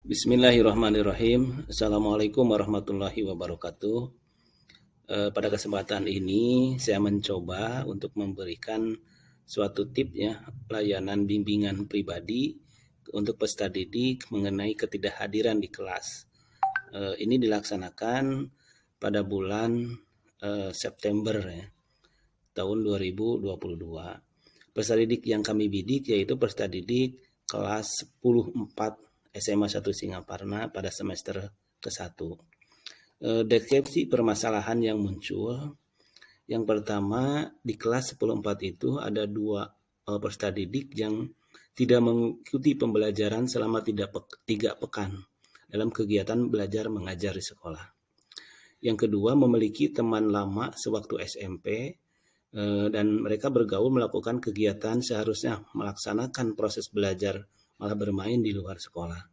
Bismillahirrahmanirrahim. Assalamualaikum warahmatullahi wabarakatuh. Pada kesempatan ini saya mencoba untuk memberikan suatu tip ya, layanan bimbingan pribadi untuk peserta didik mengenai ketidakhadiran di kelas. Ini dilaksanakan pada bulan September ya, tahun 2022. Peserta didik yang kami bidik yaitu peserta didik kelas 10-4 SMA 1 Singaparna pada semester ke-1. Deskripsi permasalahan yang muncul. Yang pertama, di kelas 10-4 itu ada dua peserta didik yang tidak mengikuti pembelajaran selama 3 pekan dalam kegiatan belajar mengajar di sekolah. Yang kedua, memiliki teman lama sewaktu SMP dan mereka bergaul melakukan kegiatan seharusnya melaksanakan proses belajar malah bermain di luar sekolah.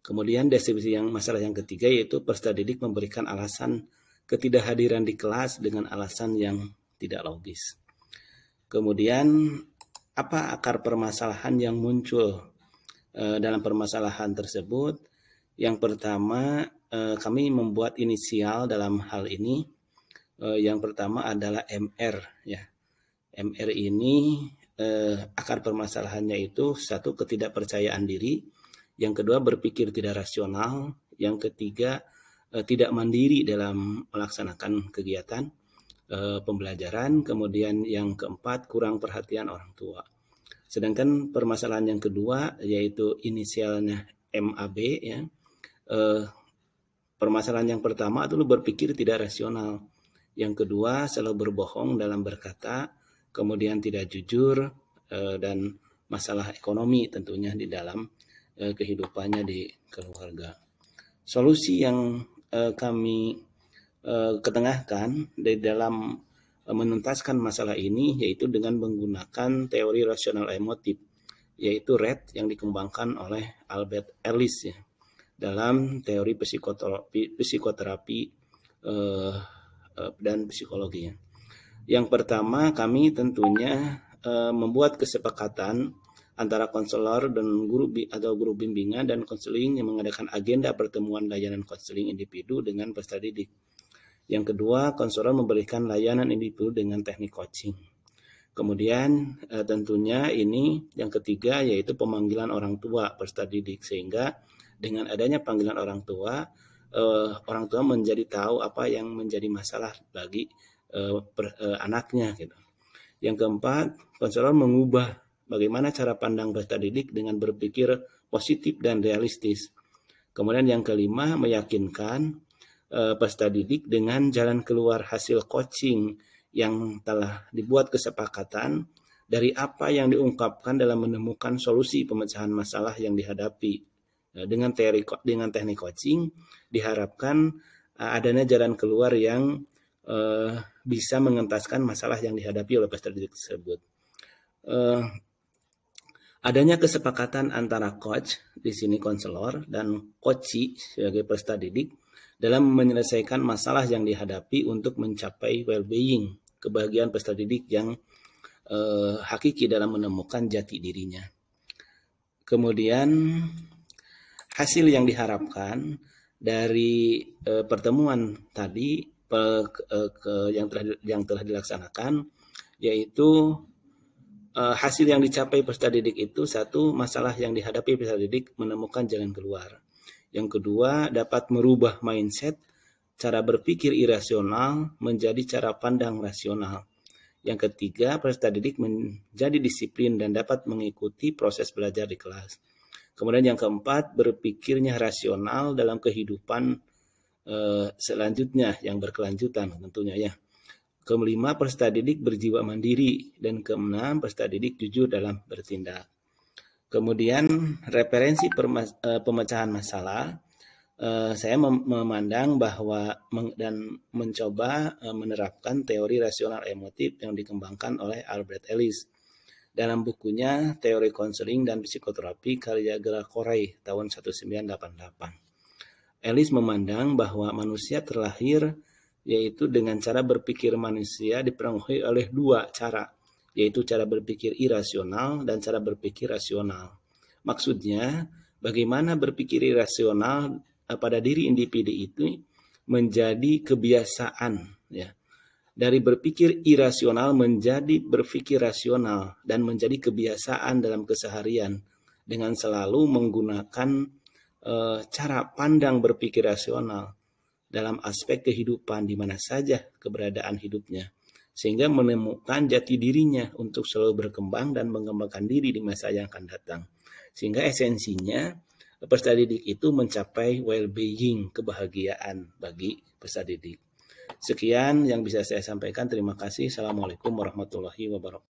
Kemudian deskripsi masalah yang ketiga yaitu peserta didik memberikan alasan ketidakhadiran di kelas dengan alasan yang tidak logis. Kemudian apa akar permasalahan yang muncul dalam permasalahan tersebut? Yang pertama, kami membuat inisial dalam hal ini. Yang pertama adalah MR ya. MR ini akar permasalahannya itu satu, ketidakpercayaan diri, yang kedua berpikir tidak rasional, yang ketiga tidak mandiri dalam melaksanakan kegiatan pembelajaran, kemudian yang keempat kurang perhatian orang tua. Sedangkan permasalahan yang kedua yaitu inisialnya MAB ya. Permasalahan yang pertama itu berpikir tidak rasional, yang kedua selalu berbohong dalam berkata, kemudian tidak jujur, dan masalah ekonomi tentunya di dalam kehidupannya di keluarga. Solusi yang kami ketengahkan di dalam menuntaskan masalah ini yaitu dengan menggunakan teori rasional emotif, yaitu RED yang dikembangkan oleh Albert Ellis ya, dalam teori psikoterapi dan psikologi. Yang pertama, kami tentunya membuat kesepakatan antara konselor dan guru atau guru bimbingan dan konseling yang mengadakan agenda pertemuan layanan konseling individu dengan peserta didik. Yang kedua, konselor memberikan layanan individu dengan teknik coaching. Kemudian tentunya ini yang ketiga yaitu pemanggilan orang tua peserta didik, sehingga dengan adanya panggilan orang tua menjadi tahu apa yang menjadi masalah bagi anaknya gitu. Yang keempat, konselor mengubah bagaimana cara pandang peserta didik dengan berpikir positif dan realistis. Kemudian yang kelima, meyakinkan peserta didik dengan jalan keluar hasil coaching yang telah dibuat kesepakatan dari apa yang diungkapkan dalam menemukan solusi pemecahan masalah yang dihadapi. Dengan teknik coaching diharapkan adanya jalan keluar yang bisa mengentaskan masalah yang dihadapi oleh peserta didik tersebut. Adanya kesepakatan antara coach, di sini konselor, dan coachee sebagai peserta didik dalam menyelesaikan masalah yang dihadapi untuk mencapai well-being, kebahagiaan peserta didik yang hakiki dalam menemukan jati dirinya. Kemudian hasil yang diharapkan dari pertemuan tadi yang telah dilaksanakan yaitu hasil yang dicapai peserta didik itu satu, masalah yang dihadapi peserta didik menemukan jalan keluar. Yang kedua, dapat merubah mindset cara berpikir irasional menjadi cara pandang rasional. Yang ketiga, peserta didik menjadi disiplin dan dapat mengikuti proses belajar di kelas. Kemudian yang keempat, berpikirnya rasional dalam kehidupan selanjutnya yang berkelanjutan tentunya ya. Kelima, peserta didik berjiwa mandiri, dan keenam, peserta didik jujur dalam bertindak. Kemudian referensi pemecahan masalah, saya memandang bahwa dan mencoba menerapkan teori rasional emotif yang dikembangkan oleh Albert Ellis dalam bukunya Teori Konseling dan Psikoterapi karya Gra Corey tahun 1988. Ellis memandang bahwa manusia terlahir yaitu dengan cara berpikir manusia dipengaruhi oleh dua cara, yaitu cara berpikir irasional dan cara berpikir rasional. Maksudnya, bagaimana berpikir irasional pada diri individu itu menjadi kebiasaan, ya. Dari berpikir irasional menjadi berpikir rasional dan menjadi kebiasaan dalam keseharian dengan selalu menggunakan cara pandang berpikir rasional dalam aspek kehidupan di mana saja keberadaan hidupnya, sehingga menemukan jati dirinya untuk selalu berkembang dan mengembangkan diri di masa yang akan datang. Sehingga esensinya peserta didik itu mencapai well-being, kebahagiaan bagi peserta didik. Sekian yang bisa saya sampaikan. Terima kasih. Assalamualaikum warahmatullahi wabarakatuh.